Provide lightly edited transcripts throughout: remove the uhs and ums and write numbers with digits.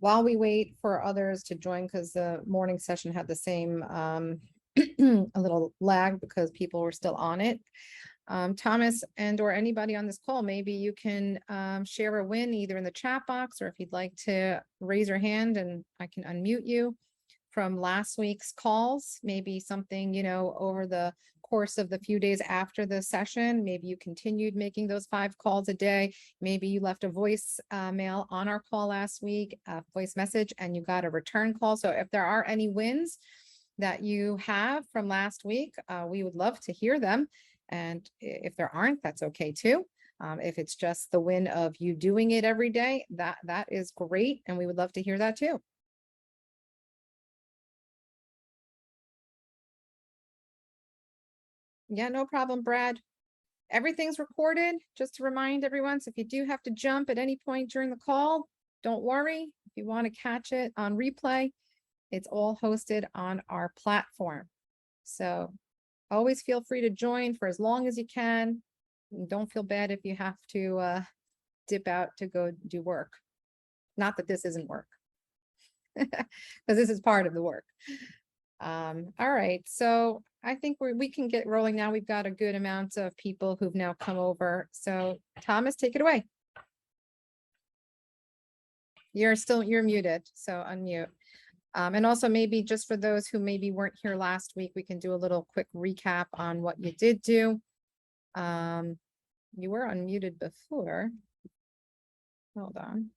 while we wait for others to join, because the morning session had the same a little lag because people were still on it. Thomas and or anybody on this call, maybe you can share a win either in the chat box, or if you'd like to raise your hand and I can unmute you from last week's calls, maybe something, over the course of the few days after the session, maybe you continued making those 5 calls a day. Maybe you left a voice mail on our call last week, a voice message, and you got a return call. So if there are any wins that you have from last week, we would love to hear them. And if there aren't, that's okay too. If it's just the win of you doing it every day, that is great. And we would love to hear that too. Yeah, no problem, Brad. Everything's recorded, just to remind everyone. So if you do have to jump at any point during the call, don't worry. If you want to catch it on replay, it's all hosted on our platform. So always feel free to join for as long as you can. And don't feel bad if you have to dip out to go do work. Not that this isn't work, because this is part of the work. All right, so I think we can get rolling now. We've got a good amount of people who've now come over. So Thomas, take it away. You're muted, so unmute. And also maybe just for those who maybe weren't here last week, we can do a little quick recap on what you did do. You were unmuted before. Hold on.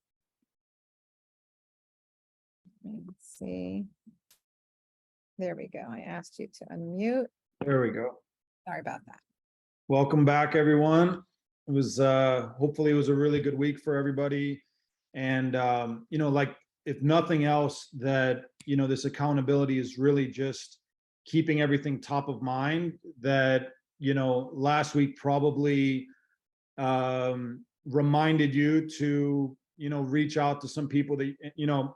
Let's see. There we go. I asked you to unmute. There we go. Sorry about that. Welcome back, everyone. It was hopefully it was a really good week for everybody. And like if nothing else, that this accountability is really just keeping everything top of mind. That last week probably reminded you to reach out to some people that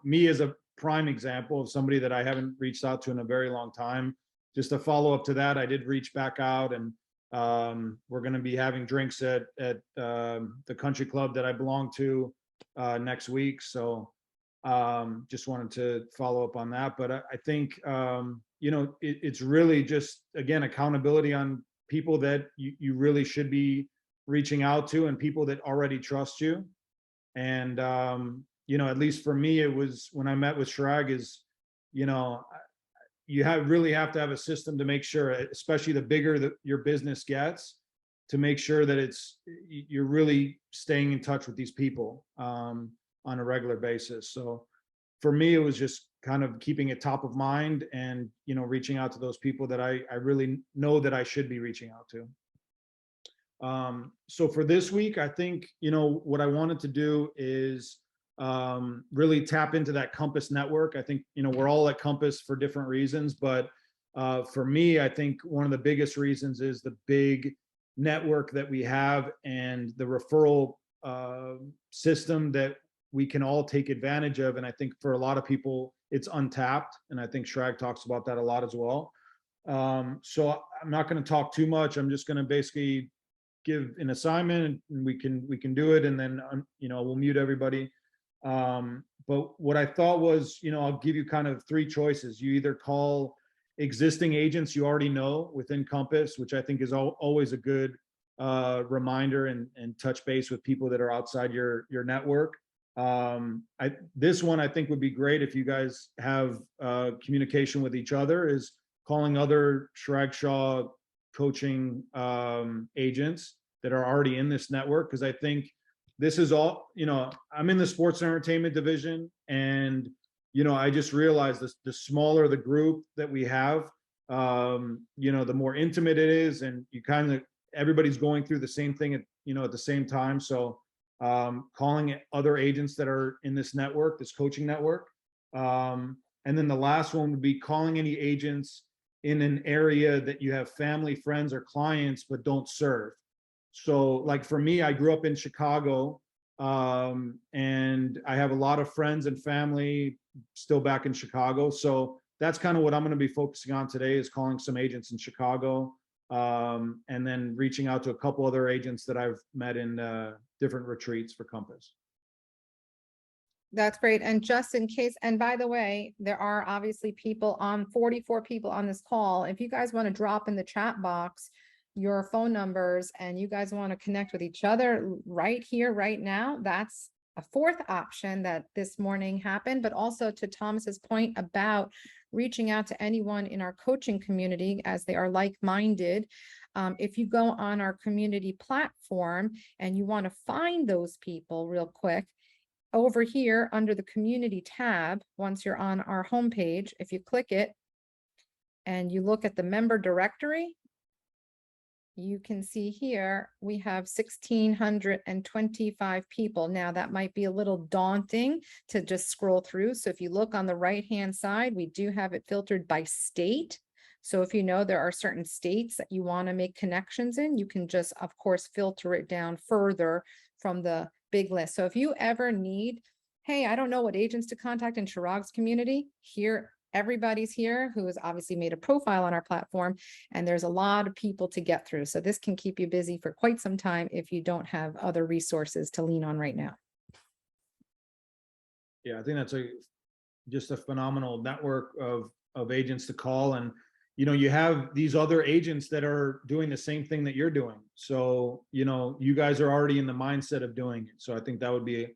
me as a prime example of somebody that I haven't reached out to in a very long time. Just a follow up to that, I did reach back out, and we're going to be having drinks at the country club that I belong to next week. So just wanted to follow up on that. But I think it's really just, again, accountability on people that you really should be reaching out to, and people that already trust you. And at least for me, it was when I met with Chirag, is you really have to have a system to make sure, especially the bigger your business gets, to make sure that you're really staying in touch with these people on a regular basis. So for me, it was just kind of keeping it top of mind, and reaching out to those people that I really know that I should be reaching out to. So for this week, I think what I wanted to do is really tap into that Compass network. I think we're all at Compass for different reasons, but for me, I think one of the biggest reasons is the big network that we have, and the referral system that we can all take advantage of. And I think for a lot of people, it's untapped, and I think Chirag talks about that a lot as well. So I'm not going to talk too much. I'm just going to basically give an assignment, and we can do it, and then we'll mute everybody. But what I thought was, I'll give you kind of 3 choices. You either call existing agents you already know within Compass, which I think is always a good reminder, and touch base with people that are outside your network. This one I think would be great if you guys have communication with each other, is calling other Chirag Shah Coaching agents that are already in this network. Because I think this is all, I'm in the sports and entertainment division, and I just realized the smaller the group that we have, the more intimate it is, and everybody's going through the same thing at the same time. So calling other agents that are in this network, this coaching network. And then the last one would be calling any agents in an area that you have family, friends, or clients but don't serve. So like for me, I grew up in Chicago, and I have a lot of friends and family still back in Chicago. So that's kind of what I'm going to be focusing on today, is calling some agents in Chicago, and then reaching out to a couple other agents that I've met in different retreats for Compass. That's great. And just in case, and by the way, there are obviously 44 people on this call. If you guys want to drop in the chat box your phone numbers and you guys want to connect with each other right here, right now, that's a fourth option that this morning happened. But also to Thomas's point about reaching out to anyone in our coaching community as they are like-minded. If you go on our community platform and you want to find those people real quick, over here under the community tab, once you're on our homepage, if you click it and you look at the member directory, you can see here we have 1,625 people. Now that might be a little daunting to just scroll through. So if you look on the right-hand side, we do have it filtered by state. So if you know there are certain states that you want to make connections in, you can just, of course, filter it down further from the big list. So if you ever need, hey, I don't know what agents to contact in Chirag's community, here, everybody's here who has obviously made a profile on our platform, and there's a lot of people to get through. So this can keep you busy for quite some time if you don't have other resources to lean on right now. Yeah, I think that's just a phenomenal network of agents to call. And you have these other agents that are doing the same thing that you're doing. So, you guys are already in the mindset of doing it. So I think that would be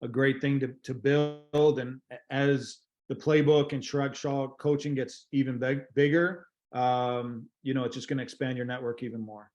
a great thing to build. And as the playbook and Chirag Shah Coaching gets even bigger, it's just going to expand your network even more.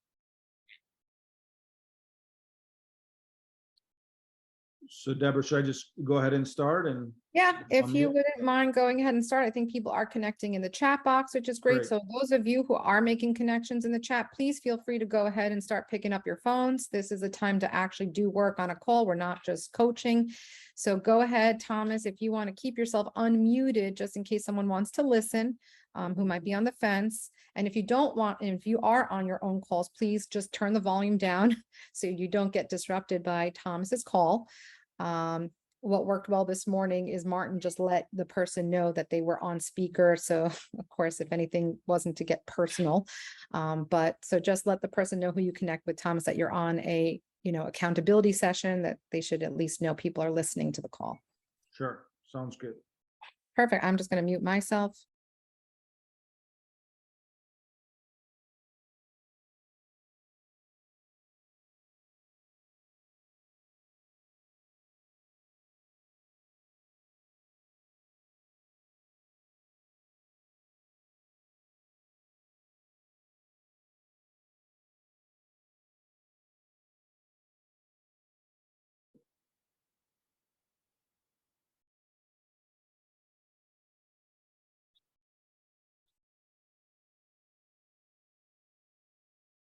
So Deborah, should I just go ahead and start? And yeah, if you wouldn't mind going ahead and start, I think people are connecting in the chat box, which is great. So those of you who are making connections in the chat, please feel free to go ahead and start picking up your phones. This is a time to actually do work on a call. We're not just coaching. So go ahead, Thomas, if you want to keep yourself unmuted, just in case someone wants to listen, who might be on the fence. And if you don't want, and if you are on your own calls, please just turn the volume down so you don't get disrupted by Thomas's call. What worked well this morning is Martin just let the person know that they were on speaker. So of course, if anything wasn't to get personal, but so just let the person know who you connect with, Thomas, that you're on a, accountability session, that they should at least know people are listening to the call. Sure. Sounds good. Perfect. I'm just going to mute myself.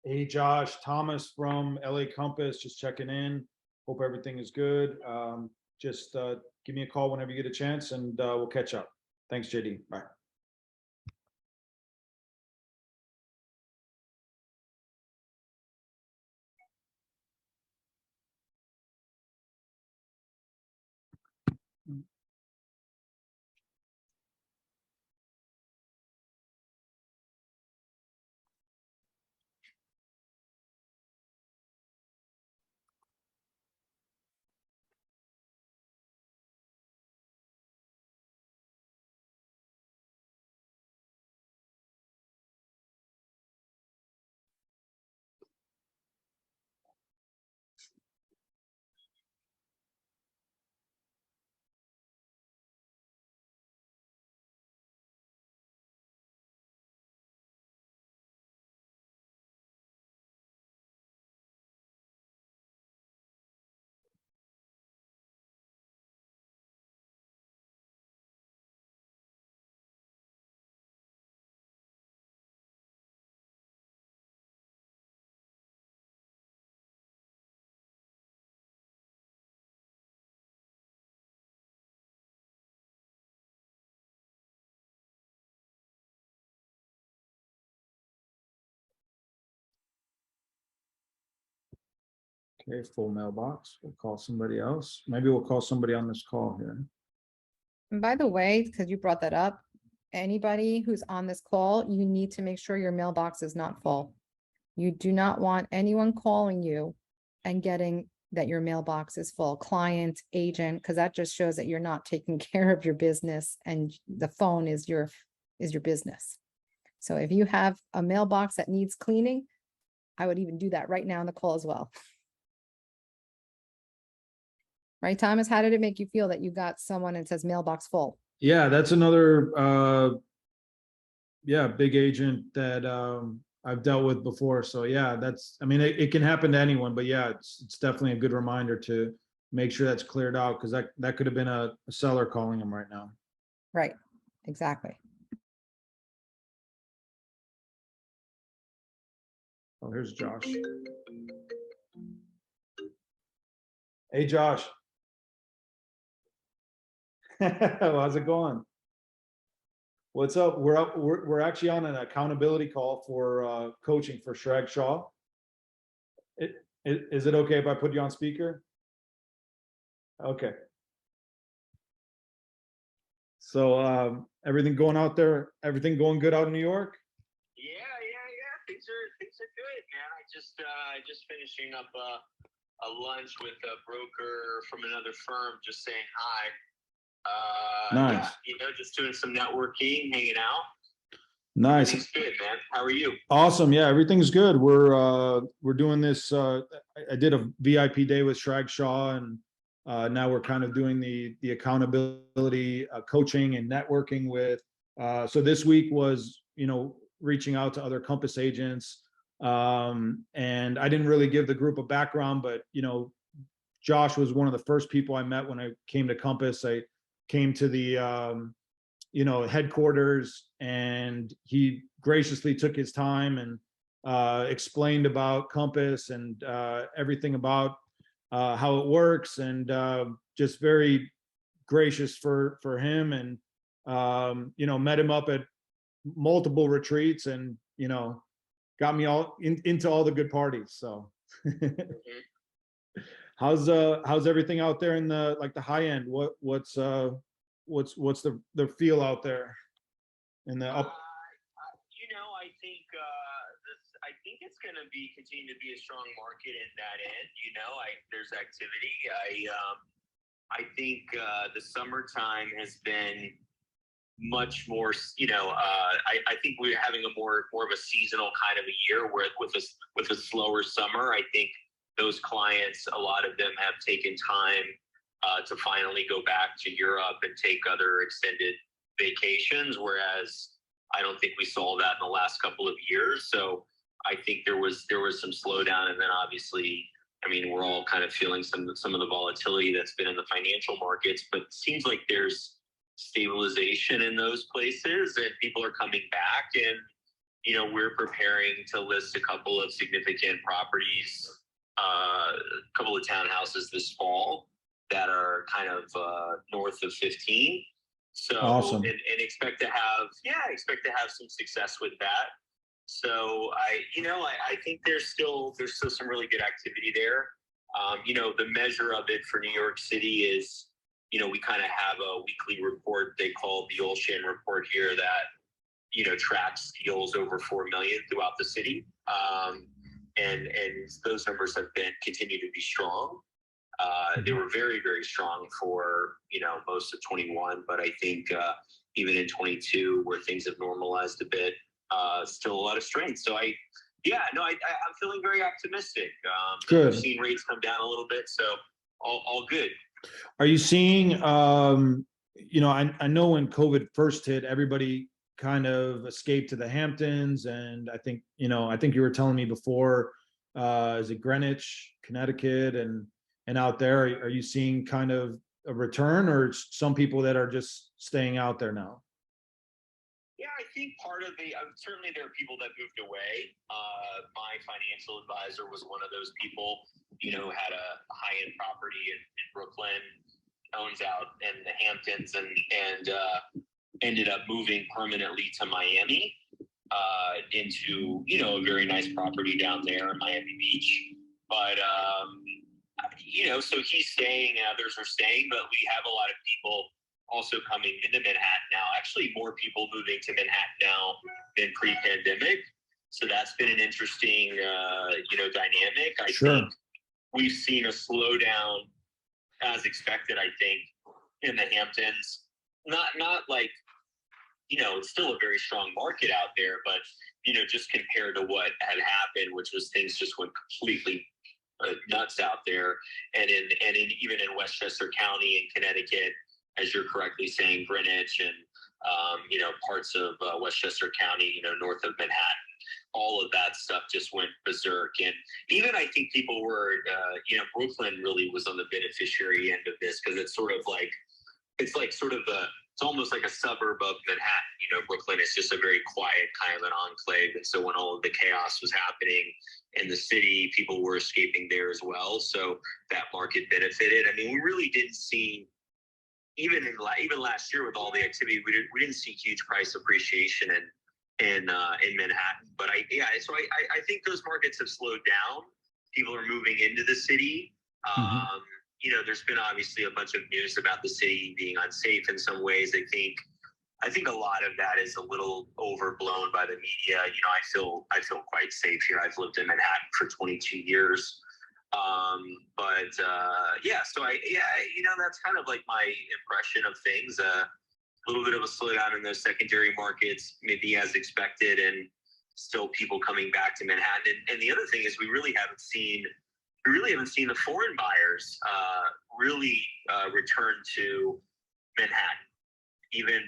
Hey, Josh, Thomas from LA Compass, just checking in. Hope everything is good. Just give me a call whenever you get a chance, and we'll catch up. Thanks, JD. Bye. Okay, full mailbox. We'll call somebody else. Maybe we'll call somebody on this call here. And by the way, because you brought that up, anybody who's on this call, you need to make sure your mailbox is not full. You do not want anyone calling you and getting that your mailbox is full, client, agent, because that just shows that you're not taking care of your business and the phone is your business. So if you have a mailbox that needs cleaning, I would even do that right now on the call as well. Right, Thomas? How did it make you feel that you got someone that says mailbox full? Yeah, that's another big agent that I've dealt with before. So yeah, I mean, it can happen to anyone, but yeah, it's definitely a good reminder to make sure that's cleared out, because that could have been a seller calling them right now. Right, exactly. Oh, here's Josh. Hey, Josh. How's it going? What's up? We're actually on an accountability call for coaching for Chirag Shah. Is it okay if I put you on speaker? Okay. So everything going out there? Everything going good out in New York? Yeah. Things are good, man. I just finishing up a lunch with a broker from another firm, just saying hi. Nice. Yeah, just doing some networking, hanging out. Nice. Everything's good, man. How are you? Awesome. Yeah, everything's good. We're doing this. I did a VIP day with Chirag Shah, and now we're kind of doing the accountability coaching and networking with. So this week was, reaching out to other Compass agents, and I didn't really give the group a background, but Josh was one of the first people I met when I came to Compass. I came to the headquarters, and he graciously took his time and explained about Compass and everything about how it works, and just very gracious for him, and met him up at multiple retreats, and got me all into all the good parties. So how's everything out there in the high end? What's the feel out there in the up? I think it's going to continue to be a strong market in that end. There's activity. I think the summertime has been much more. I think we're having a more of a seasonal kind of a year, where with a slower summer, I think those clients, a lot of them have taken time to finally go back to Europe and take other extended vacations, whereas I don't think we saw that in the last couple of years. So I think there was some slowdown, and then obviously, I mean, we're all kind of feeling some of the volatility that's been in the financial markets, but it seems like there's stabilization in those places, and people are coming back, and we're preparing to list a couple of significant properties, a couple of townhouses this fall that are kind of north of 15. So Awesome. and expect to have some success with that. So I think there's still some really good activity there. The measure of it for New York City is, we kind of have a weekly report they call the Olshan report here that tracks deals over 4 million throughout the city, and those numbers have continued to be strong. They were very, very strong for most of 21, but I think even in 22, where things have normalized a bit, still a lot of strength. So I'm feeling very optimistic. Good. I've seen rates come down a little bit, so all good. Are you seeing? I know when COVID first hit, everybody kind of escaped to the Hamptons, and I think you were telling me before, is it Greenwich, Connecticut, and out there, are you seeing kind of a return, or some people that are just staying out there now? Yeah, I think part of certainly there are people that moved away. My financial advisor was one of those people, had a high-end property in Brooklyn, owns out in the Hamptons, and ended up moving permanently to Miami, into, a very nice property down there in Miami Beach. But, so he's staying and others are staying, but we have a lot of people also coming into Manhattan now. Actually, more people moving to Manhattan now than pre-pandemic. So that's been an interesting, dynamic. I Sure. think we've seen a slowdown as expected, I think, in the Hamptons. Not like, it's still a very strong market out there, but, just compared to what had happened, which was things just went completely nuts out there. And even in Westchester County in Connecticut, as you're correctly saying, Greenwich and, parts of Westchester County, north of Manhattan, all of that stuff just went berserk. And even I think people were, Brooklyn really was on the beneficiary end of this, because it's almost like a suburb of Manhattan. Brooklyn is just a very quiet kind of an enclave. And so when all of the chaos was happening in the city, people were escaping there as well. So that market benefited. I mean, we really didn't see, even last year with all the activity, we didn't see huge price appreciation in Manhattan. But I think those markets have slowed down. People are moving into the city. There's been obviously a bunch of news about the city being unsafe in some ways. I think a lot of that is a little overblown by the media. I feel quite safe here. I've lived in Manhattan for 22 years. That's kind of like my impression of things. A little bit of a slowdown in those secondary markets, maybe as expected, and still people coming back to Manhattan. And the other thing is we really haven't seen the foreign buyers really return to Manhattan. Even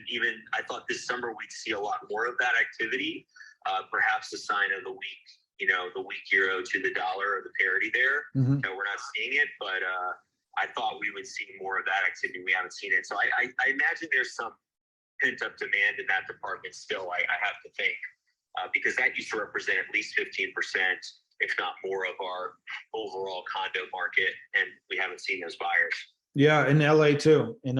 I thought this summer we'd see a lot more of that activity, perhaps a sign of the weak euro to the dollar, or the parity there. Mhm. We're not seeing it, but I thought we would see more of that activity. We haven't seen it. So I imagine there's some pent-up demand in that department still, I have to think, because that used to represent at least 15%, if not more, of our overall condo market, and we haven't seen those buyers. Yeah, in LA too. Yeah.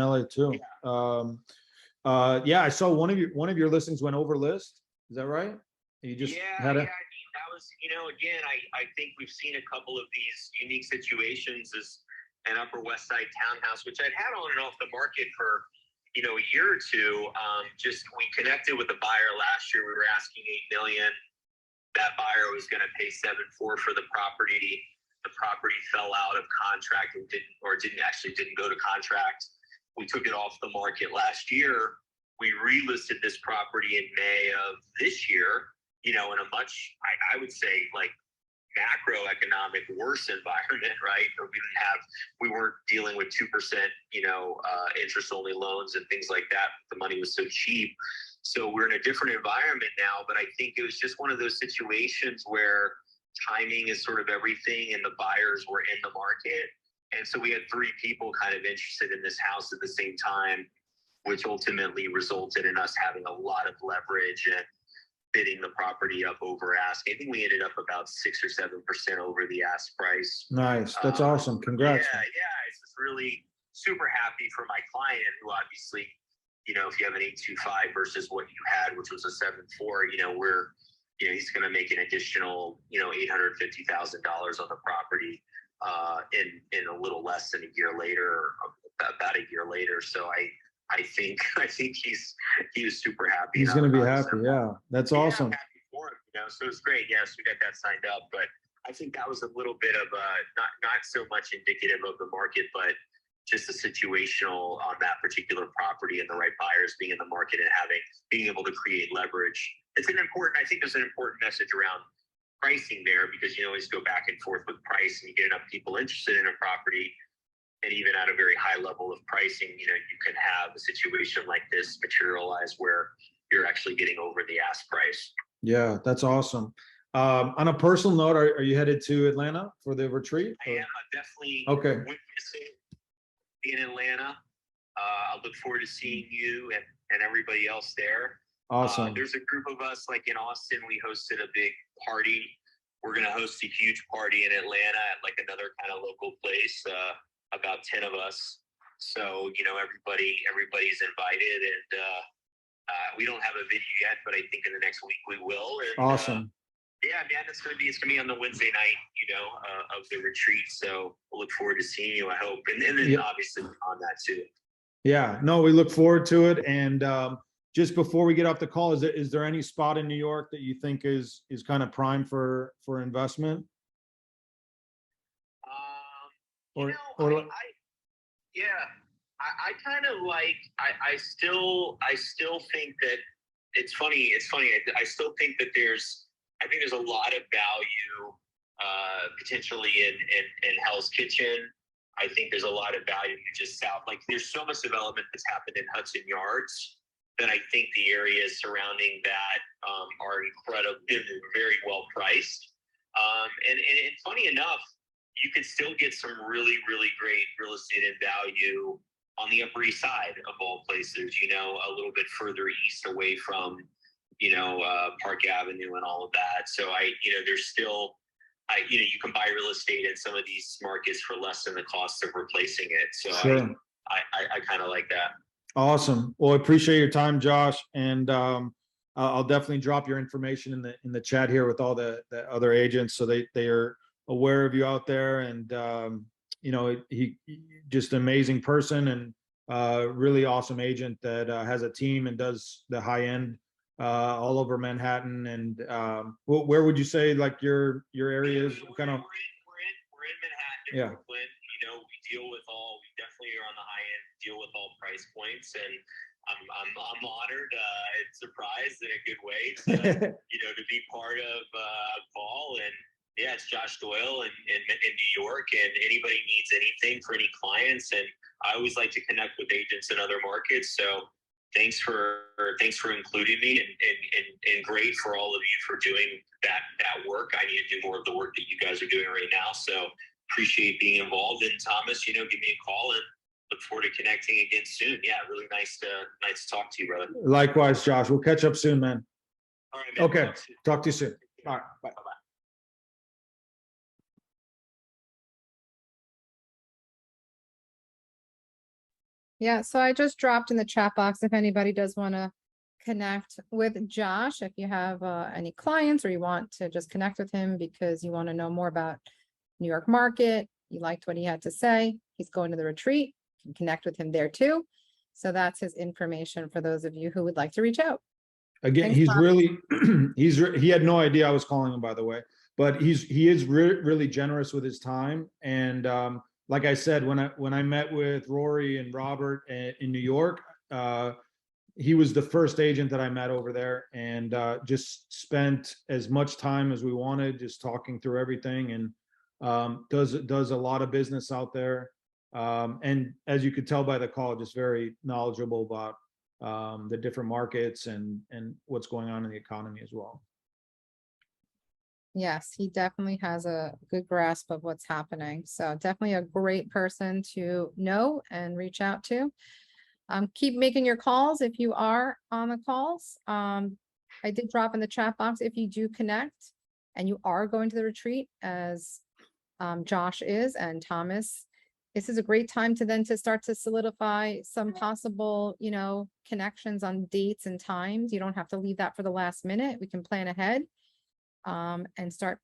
I saw one of your listings went over list. Is that right? You just had I mean, that was, again, I think we've seen a couple of these unique situations as an Upper West Side townhouse, which I'd had on and off the market for, a year or two. We connected with the buyer last year. We were asking $8 million. That buyer was going to pay 7.4 for the property. The property fell out of contract and didn't go to contract. We took it off the market last year. We relisted this property in May of this year, in a much, I would say, like, macroeconomic worse environment, right? We weren't dealing with 2%, interest only loans and things like that. The money was so cheap. So we're in a different environment now, but I think it was just one of those situations where timing is sort of everything, and the buyers were in the market. And so we had 3 people kind of interested in this house at the same time, which ultimately resulted in us having a lot of leverage and bidding the property up over ask. I think we ended up about 6 or 7% over the ask price. nice. That's awesome. Congrats. Yeah. It's just really super happy for my client, who obviously, if you have an 8.25 versus what you had, which was a 7.4, he's going to make an additional, $850,000 on the property in a little less than a year later, or about a year later. So I think he was super happy. He's going to be happy. Yeah, that's awesome. I'm happy for him, So it's great. Yes, we got that signed up, but I think that was a little bit of not so much indicative of the market, but just a situational on that particular property, and the right buyers being in the market and being able to create leverage. I think there's an important message around pricing there, because you always go back and forth with price, and you get enough people interested in a property, and even at a very high level of pricing, you can have a situation like this materialize where you're actually getting over the ask price. Yeah, that's awesome. On a personal note, are you headed to Atlanta for the retreat? I am. Definitely. Okay. In Atlanta. I look forward to seeing you and everybody else there. Awesome. There's a group of us, like in Austin, we hosted a big party. We're going to host a huge party in Atlanta at like another kind of local place, about 10 of us. So, everybody's invited, and we don't have a video yet, but I think in the next week we will. And, awesome. Yeah, man, it's gonna be on the Wednesday night, of the retreat. So we'll look forward to seeing you, I hope, and then obviously on that too. Yeah, no, we look forward to it. And just before we get off the call, is there any spot in New York that you think is kind of prime for investment? Or, yeah, I kind of like, I still think that it's funny. I still think that I think there's a lot of value, potentially in Hell's Kitchen. I think there's a lot of value just south. Like there's so much development that's happened in Hudson Yards that I think the areas surrounding that, are incredible, very well priced. And funny enough, you could still get some really, really great real estate and value on the Upper East Side of all places, a little bit further east away from, Park Avenue and all of that. So there's still, you can buy real estate in some of these markets for less than the cost of replacing it. So sure. I kind of like that. Awesome. Well, I appreciate your time, Josh. And I'll definitely drop your information in the chat here with all the other agents, so they are aware of you out there. And he just an amazing person, and really awesome agent that has a team and does the high end all over Manhattan. And where would you say like your area is? Kind of. We're in Manhattan, Yeah. Brooklyn. We definitely are on the high end, deal with all price points, and I'm honored and surprised in a good way to be part of Paul. And yeah, it's Josh Doyle in New York, and anybody needs anything for any clients, and I always like to connect with agents in other markets. So thanks for including me, and great for all of you for doing that work. I need to do more of the work that you guys are doing right now. So appreciate being involved. And Thomas, give me a call, and look forward to connecting again soon. Yeah, really nice to talk to you, brother. Likewise, Josh. We'll catch up soon, man. All right, man. Okay. Talk to you soon. All right. Bye. Bye-bye. Yeah, so I just dropped in the chat box if anybody does want to connect with Josh. If you have any clients or you want to just connect with him because you want to know more about New York market, you liked what he had to say, he's going to the retreat, you can connect with him there too. So that's his information for those of you who would like to reach out. Again, Thanks, he's Bob. really, he had no idea I was calling him, by the way, but he is really generous with his time. And like I said, when I met with Rory and Robert in New York, he was the first agent that I met over there, and just spent as much time as we wanted, just talking through everything, and does a lot of business out there. And as you could tell by the call, just very knowledgeable about the different markets and what's going on in the economy as well. Yes, he definitely has a good grasp of what's happening. So definitely a great person to know and reach out to. Keep making your calls if you are on the calls. I did drop in the chat box if you do connect and you are going to the retreat, as Josh is and Thomas. This is a great time to start to solidify some possible, connections on dates and times. You don't have to leave that for the last minute. We can plan ahead. And start,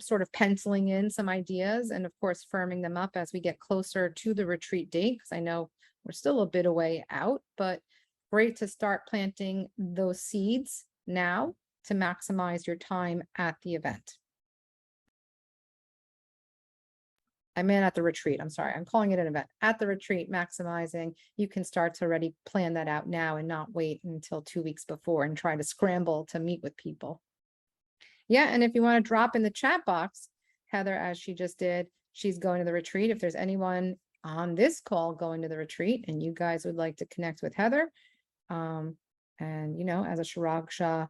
sort of penciling in some ideas, and of course, firming them up as we get closer to the retreat date, because I know we're still a bit away out, but great to start planting those seeds now to maximize your time at the event. I meant at the retreat. I'm sorry. I'm calling it an event. At the retreat, maximizing, you can start to already plan that out now and not wait until 2 weeks before and try to scramble to meet with people. Yeah, and if you want to drop in the chat box, Heather, as she just did, she's going to the retreat. If there's anyone on this call going to the retreat and you guys would like to connect with Heather, and as a Chirag Shah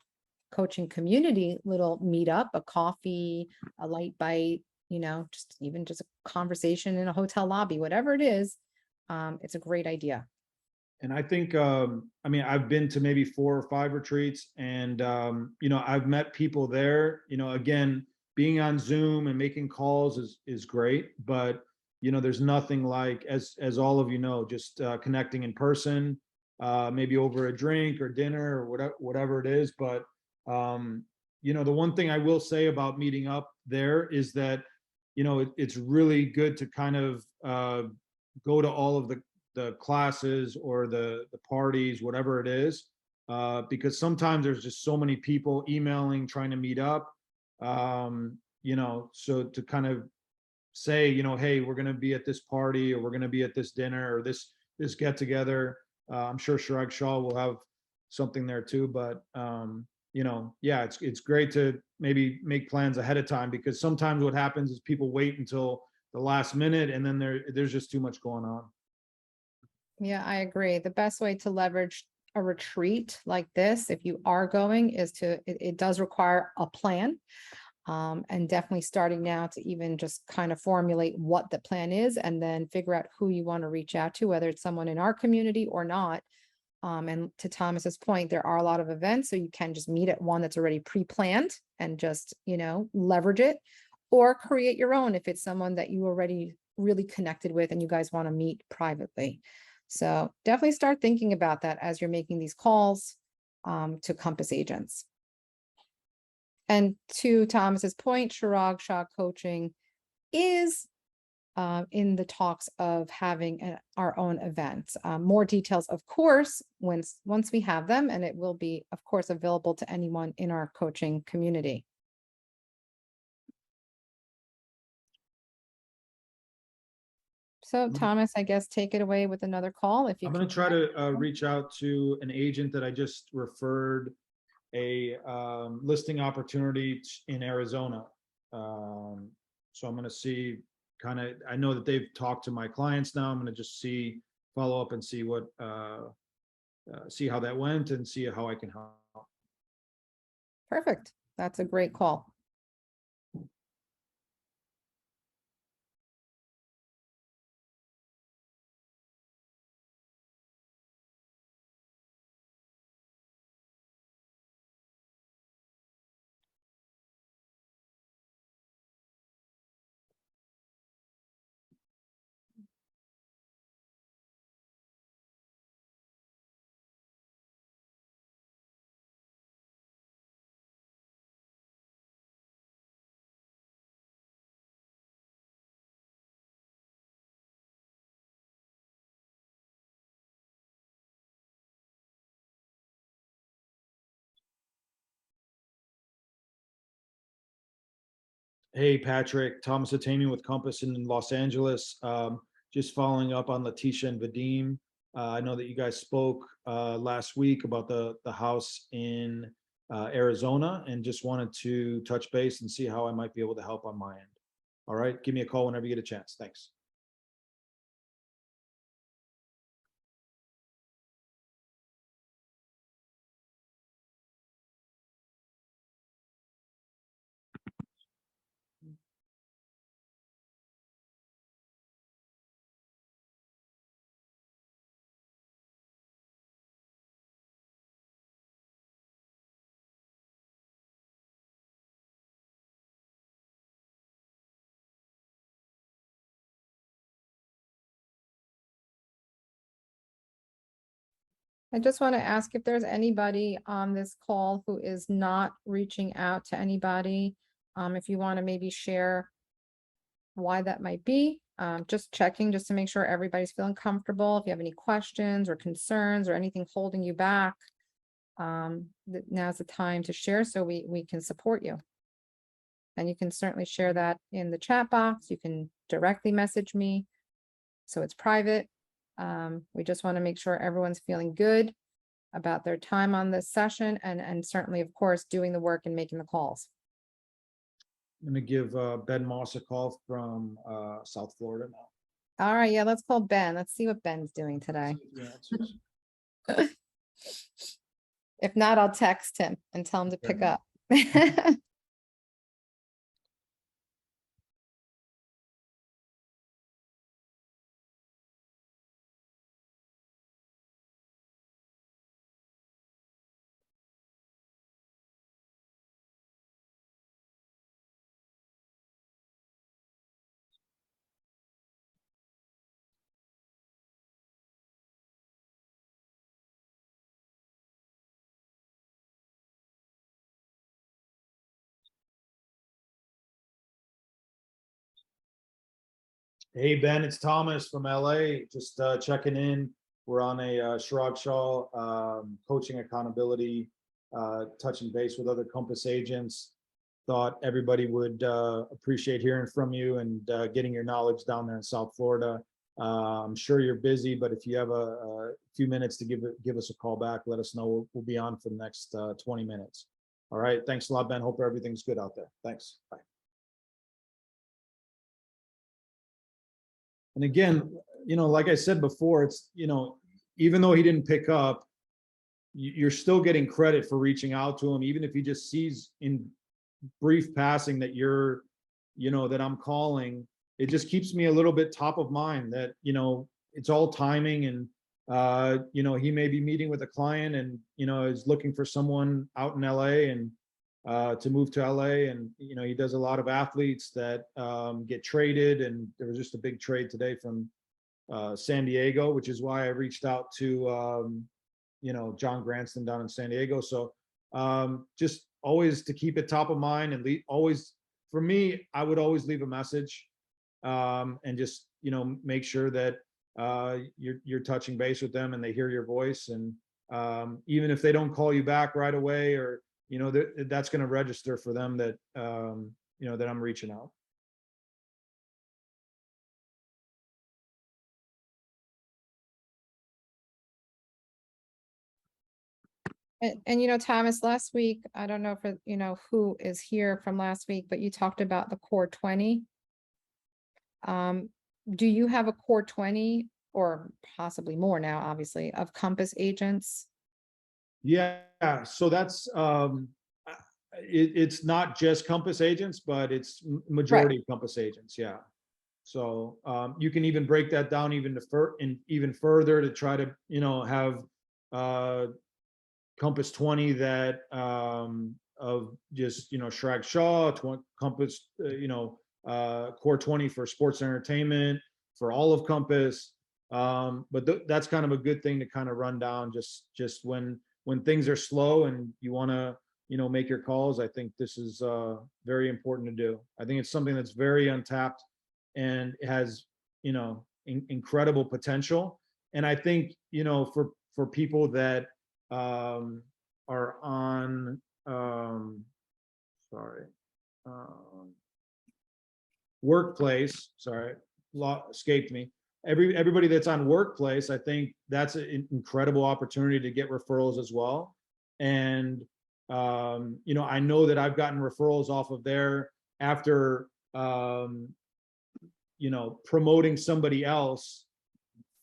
coaching community little meetup, a coffee, a light bite, just a conversation in a hotel lobby, whatever it is, it's a great idea. And I think, I've been to maybe 4 or 5 retreats, and, I've met people there. Again, being on Zoom and making calls is great, but, there's nothing like, as all of you know, just connecting in person, maybe over a drink or dinner or whatever it is. But, the one thing I will say about meeting up there is that, it's really good to kind of go to all of the classes or the parties, whatever it is, because sometimes there's just so many people emailing, trying to meet up, so to kind of say, hey, we're going to be at this party, or we're going to be at this dinner, or this get together. I'm sure Chirag Shah will have something there too, but yeah, it's great to maybe make plans ahead of time, because sometimes what happens is people wait until the last minute, and then there's just too much going on. Yeah, I agree. The best way to leverage a retreat like this, if you are going, is it does require a plan. And definitely starting now to even just kind of formulate what the plan is, and then figure out who you want to reach out to, whether it's someone in our community or not. And to Thomas's point, there are a lot of events, so you can just meet at one that's already pre-planned and just, leverage it, or create your own if it's someone that you already really connected with and you guys want to meet privately. So definitely start thinking about that as you're making these calls to Compass agents. And to Thomas's point, Chirag Shah Coaching is in the talks of having our own events. More details, of course, once we have them, and it will be, of course, available to anyone in our coaching community. So Thomas, I guess take it away with another call if you I'm can. going to try to reach out to an agent that I just referred a listing opportunity in Arizona. So I'm going to see I know that they've talked to my clients now. I'm going to just follow up and see see how that went, and see how I can help. Perfect. That's a great call. Hey, Patrick, Thomas Atamian with Compass in Los Angeles. Just following up on Letitia and Vadim. I know that you guys spoke last week about the house in Arizona, and just wanted to touch base and see how I might be able to help on my end. All right, give me a call whenever you get a chance. Thanks. I just want to ask if there's anybody on this call who is not reaching out to anybody. If you want to maybe share why that might be, just checking just to make sure everybody's feeling comfortable. If you have any questions or concerns or anything holding you back, now's the time to share so we can support you. And you can certainly share that in the chat box. You can directly message me, so it's private. We just want to make sure everyone's feeling good about their time on this session, and certainly, of course, doing the work and making the calls. I'm going to give Ben Moss a call from South Florida now. All right, yeah, let's call Ben. Let's see what Ben's doing today. If not, I'll text him and tell him to pick up. Hey, Ben, it's Thomas from LA. Just checking in. We're on a Chirag Shah coaching accountability, touching base with other Compass agents. thought everybody would appreciate hearing from you and getting your knowledge down there in South Florida. I'm sure you're busy, but if you have a few minutes to give us a call back, let us know. We'll be on for the next 20 minutes. All right. Thanks a lot, Ben. Hope everything's good out there. Thanks. Bye. And again, like I said before, it's, even though he didn't pick up, you're still getting credit for reaching out to him, even if he just sees in brief passing that that I'm calling. It just keeps me a little bit top of mind that, it's all timing, and, he may be meeting with a client and, is looking for someone out in LA and to move to LA. And, he does a lot of athletes that get traded. And there was just a big trade today from San Diego, which is why I reached out to, John Granston down in San Diego. So just always to keep it top of mind, and always, for me, I would always leave a message and just, make sure that you're touching base with them and they hear your voice. And even if they don't call you back right away, or, that's going to register for them that, that I'm reaching out. And Thomas, last week, I don't know if who is here from last week, but you talked about the core 20. Do you have a core 20 or possibly more now, obviously, of Compass agents? Yeah, so that's it's not just Compass agents, but it's majority Compass agents. Yeah. So you can even break that down even further to try to, have Compass 20 that of just, Chirag Shah, Compass, core 20 for sports entertainment, for all of Compass. But that's kind of a good thing to kind of run down just when things are slow and you want to, make your calls. I think this is very important to do. I think it's something that's very untapped and has, incredible potential. And I think, for people that are on, workplace, law escaped me. Everybody that's on workplace, I think that's an incredible opportunity to get referrals as well. And, I know that I've gotten referrals off of there after, promoting somebody else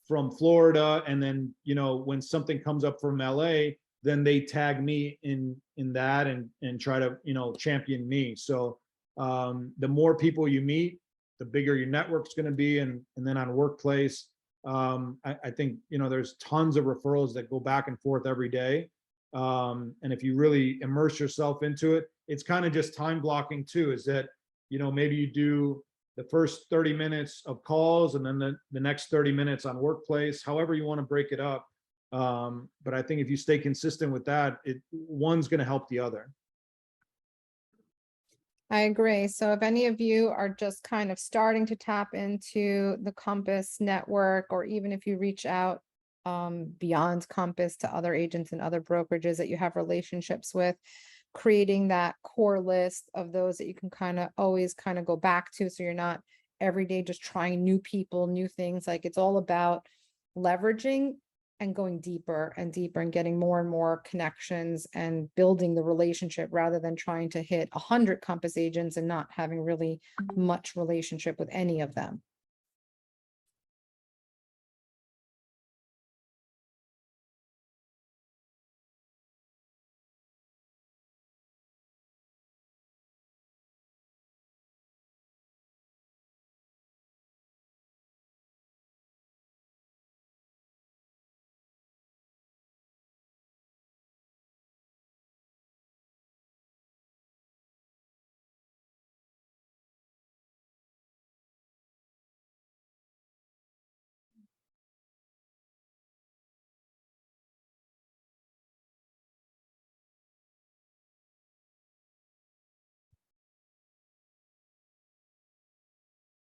from Florida. And then, when something comes up from LA, then they tag me in that and try to, champion me. So the more people you meet, the bigger your network's going to be. And then on workplace, I think, there's tons of referrals that go back and forth every day. And if you really immerse yourself into it, it's kind of just time blocking too, is that, maybe you do the first 30 minutes of calls and then the next 30 minutes on workplace, however you want to break it up. But I think if you stay consistent with that, one's going to help the other. I agree. So if any of you are just kind of starting to tap into the Compass network, or even if you reach out beyond Compass to other agents and other brokerages that you have relationships with, creating that core list of those that you can always go back to. So you're not every day just trying new people, new things. Like, it's all about leveraging and going deeper and deeper and getting more and more connections and building the relationship, rather than trying to hit 100 Compass agents and not having really much relationship with any of them.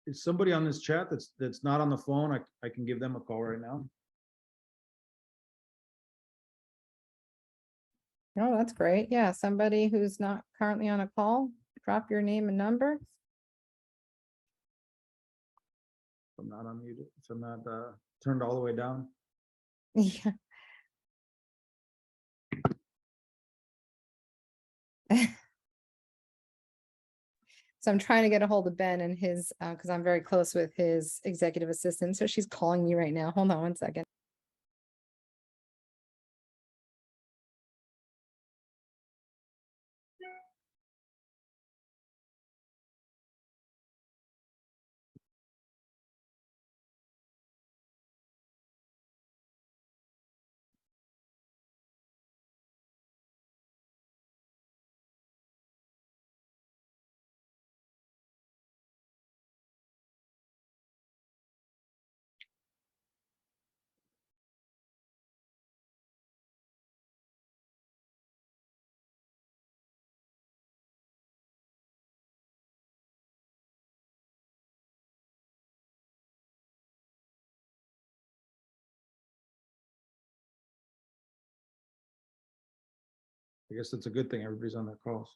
Is somebody on this chat that's not on the phone? I can give them a call right now. Oh, that's great. Yeah, somebody who's not currently on a call. drop your name and number. I'm not unmuted, so I'm not turned all the way down. Yeah. So I'm trying to get a hold of Ben and his, because I'm very close with his executive assistant. So she's calling me right now. Hold on one second. I guess that's a good thing. Everybody's on their calls.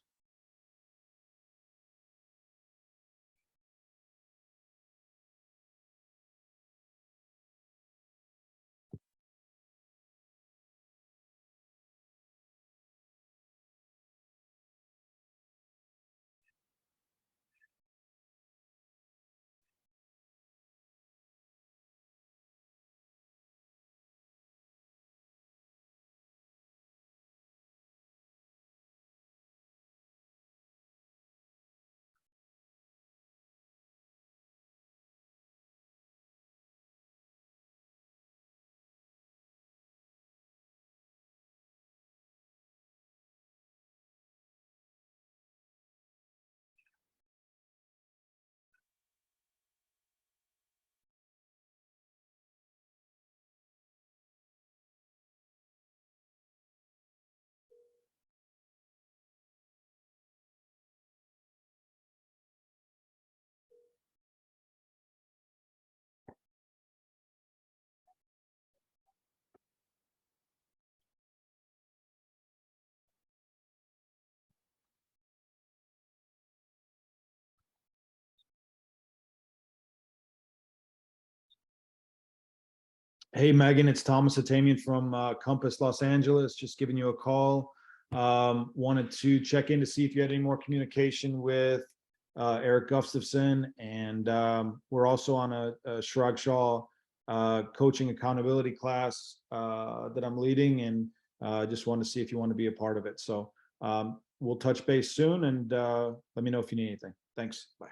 Hey, Megan, it's Thomas Atamian from Compass Los Angeles, just giving you a call. Wanted to check in to see if you had any more communication with Eric Gustafson. And we're also on a Chirag Shah coaching accountability class that I'm leading. And just wanted to see if you want to be a part of it. So we'll touch base soon, and let me know if you need anything. Thanks. Bye.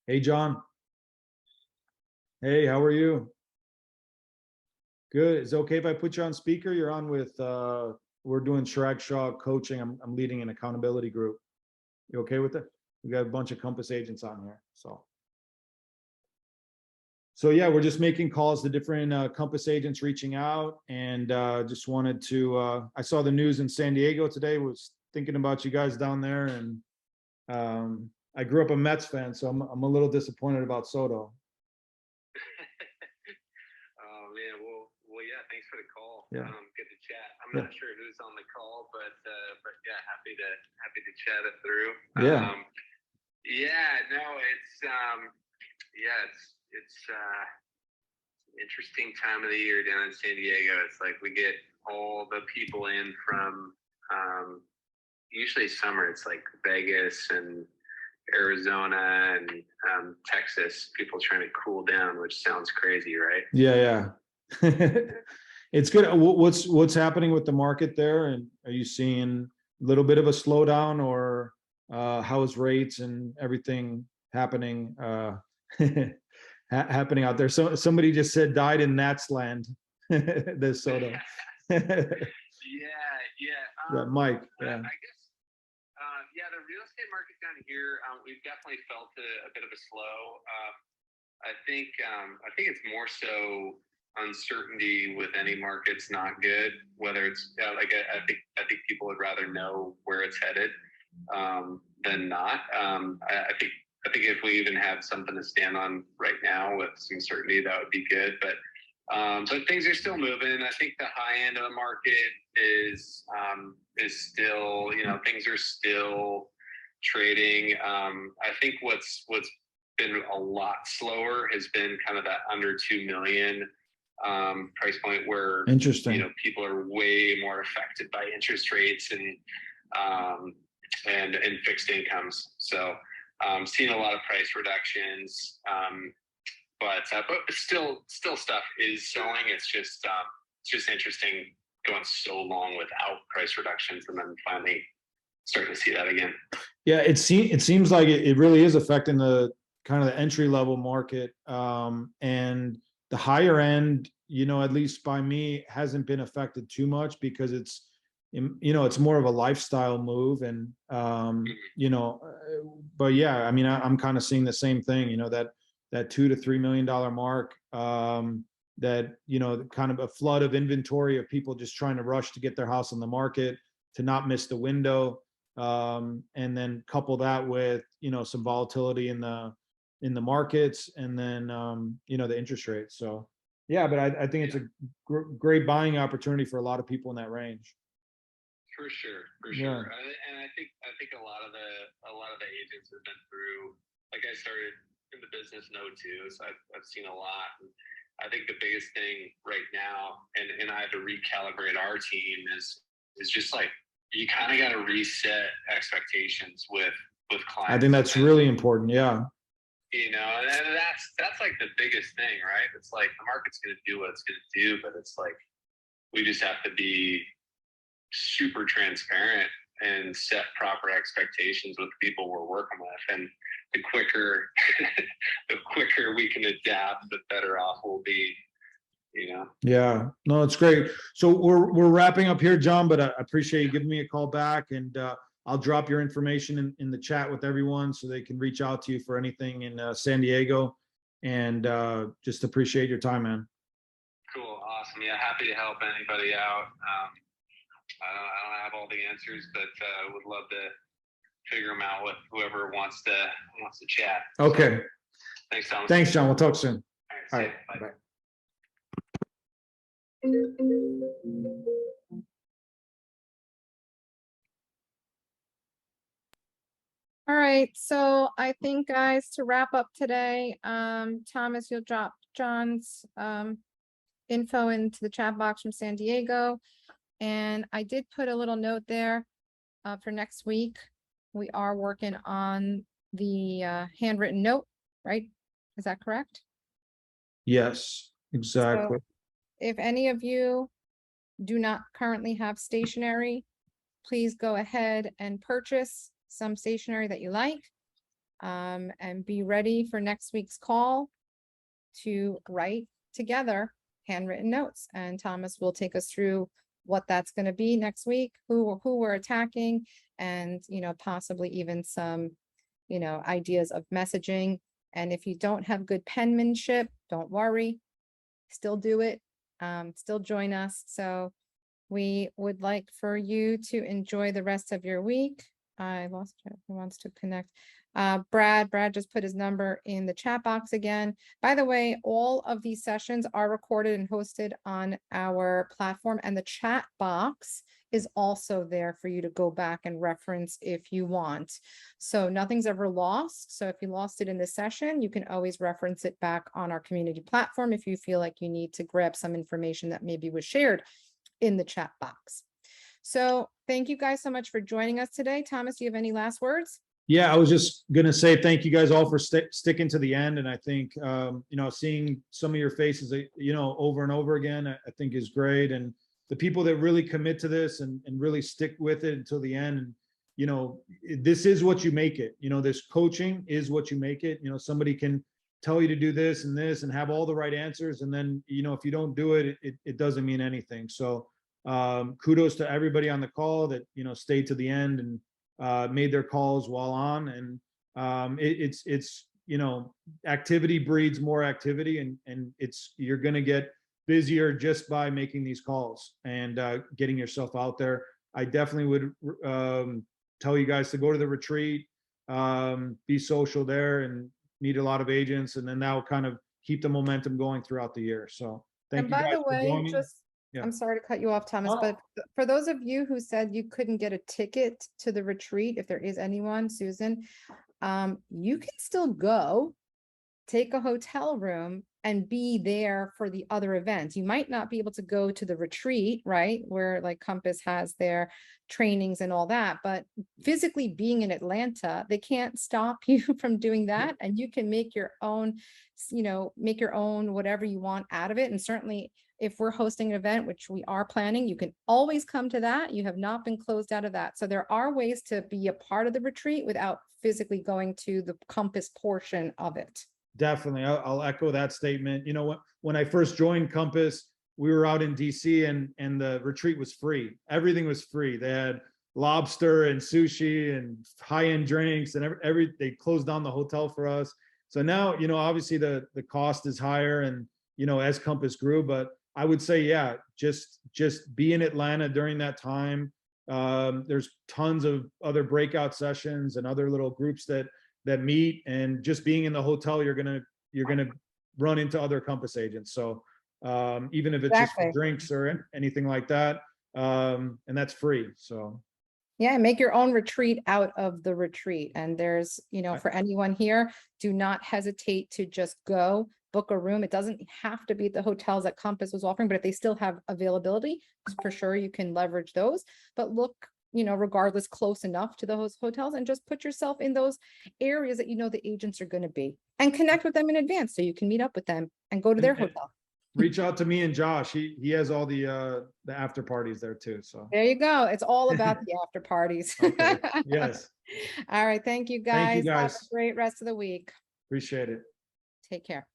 Hey, John. Hey, how are you? Good. Is it okay if I put you on speaker? You're on with, we're doing Chirag Shah Coaching. I'm leading an accountability group. You okay with it? We got a bunch of Compass agents on here, so. So yeah, we're just making calls to different Compass agents reaching out, and just wanted to, I saw the news in San Diego today, was thinking about you guys down there, and I grew up a Mets fan, so I'm a little disappointed about Soto. Oh man, well, yeah. Thanks for the call. Yeah. Good to chat. I'm Yeah. not sure who's on the call, but yeah, happy to chat it through. Yeah. Yeah. No, it's an interesting time of the year down in San Diego. It's like we get all the people in from usually summer. It's like Vegas and Arizona and Texas. People trying to cool down, which sounds crazy, right? Yeah. It's good. What's happening with the market there? And are you seeing a little bit of a slowdown, or how's rates and everything happening happening out there? So somebody just said died in Nats land. This Soto. Yeah. Mike. Yeah. I guess. Yeah, the real estate market down here, we've definitely felt a bit of a slow. I think it's more so uncertainty with any market's not good. Whether it's I think people would rather know where it's headed than not. I think if we even had something to stand on right now with some certainty, that would be good. But things are still moving. I think the high end of the market is still, things are still trading. I think what's been a lot slower has been kind of that under 2 million price point, where Interesting. people are way more affected by interest rates and fixed incomes. So seeing a lot of price reductions, but still stuff is selling. It's just interesting going so long without price reductions and then finally starting to see that again. Yeah, it seems like it really is affecting the kind of the entry level market, and the higher end, at least by me, hasn't been affected too much because it's more of a lifestyle move, and but yeah, I mean, I'm kind of seeing the same thing, that $2 to $3 million mark, that kind of a flood of inventory of people just trying to rush to get their house on the market to not miss the window, and then couple that with some volatility in the markets, and then the interest rates. So yeah, but I think it's a great buying opportunity for a lot of people in that range. For sure. Yeah. And I think a lot of the agents have been through. Like, I started in the business in 2002, so I've seen a lot. And I think the biggest thing right now, and I had to recalibrate our team, is just like, you kind of got to reset expectations with clients. I think that's really important. Yeah. And that's like the biggest thing, right? It's like the market's going to do what it's going to do, but it's like we just have to be super transparent and set proper expectations with the people we're working with. And the quicker we can adapt, the better off we'll be. Yeah, no, it's great. So we're wrapping up here, John, but I appreciate you giving me a call back, and I'll drop your information in the chat with everyone so they can reach out to you for anything in San Diego, and just appreciate your time, man. Cool. Awesome. Yeah. Happy to help anybody out. I don't have all the answers, but would love to figure them out with whoever wants to chat. Okay. So, thanks, Thomas. Thanks, John. We'll talk soon. All All right. right. Bye. Bye. All right, so I think, guys, to wrap up today, Thomas, you'll drop John's info into the chat box from San Diego. And I did put a little note there for next week. We are working on the handwritten note, right? Is that correct? Yes, exactly. So if any of you do not currently have stationery, please go ahead and purchase some stationery that you like, and be ready for next week's call to write together handwritten notes. And Thomas will take us through what that's going to be next week, who we're attacking, and possibly even some ideas of messaging. And if you don't have good penmanship, don't worry, still do it, still join us. So we would like for you to enjoy the rest of your week. I lost it. Who wants to connect? Brad just put his number in the chat box again. By the way, all of these sessions are recorded and hosted on our platform, and the chat box is also there for you to go back and reference if you want. So nothing's ever lost. So if you lost it in this session, you can always reference it back on our community platform if you feel like you need to grab some information that maybe was shared in the chat box. So thank you guys so much for joining us today. Thomas, do you have any last words? Yeah, I was just going to say thank you guys all for sticking to the end. And I think, seeing some of your faces, over and over again, I think is great. And the people that really commit to this and really stick with it until the end, and, this is what you make it. This coaching is what you make it. Somebody can tell you to do this and have all the right answers. And then, if you don't do it, it doesn't mean anything. So kudos to everybody on the call that, stayed to the end and made their calls while on. And it's activity breeds more activity, and you're going to get busier just by making these calls and getting yourself out there. I definitely would tell you guys to go to the retreat, be social there and meet a lot of agents, and then that will kind of keep the momentum going throughout the year. So thank And you by guys the for way, joining. just, Yeah. I'm sorry to cut you off, Thomas, No. but for those of you who said you couldn't get a ticket to the retreat, if there is anyone, Susan, you can still go, take a hotel room and be there for the other events. You might not be able to go to the retreat, right? Where like Compass has their trainings and all that, but physically being in Atlanta, they can't stop you from doing that. And you can make your own, make your own whatever you want out of it. And certainly if we're hosting an event, which we are planning, you can always come to that. You have not been closed out of that. So there are ways to be a part of the retreat without physically going to the Compass portion of it. Definitely. I'll echo that statement. You know, when I first joined Compass, we were out in DC and the retreat was free. Everything was free. They had lobster and sushi and high-end drinks and they closed down the hotel for us. So now, you know, obviously the cost is higher and, you know, as Compass grew, but I would say, yeah, just be in Atlanta during that time. There's tons of other breakout sessions and other little groups that meet, and just being in the hotel, you're gonna run into other Compass agents. So even if it's just for drinks or anything like that, and that's free. So yeah, make your own retreat out of the retreat. And there's, you know, for anyone here, do not hesitate to just go book a room. It doesn't have to be at the hotels that Compass was offering, but if they still have availability, for sure you can leverage those. But look, you know, regardless, close enough to those hotels, and just put yourself in those areas that you know the agents are going to be, and connect with them in advance so you can meet up with them and go to their hotel. Reach out to me and Josh. He has all the after parties there too. So there you go. It's all about the after parties. Okay. Yes. All right. Thank you guys. Thank you guys. Have a great rest of the week. Appreciate it. Take care.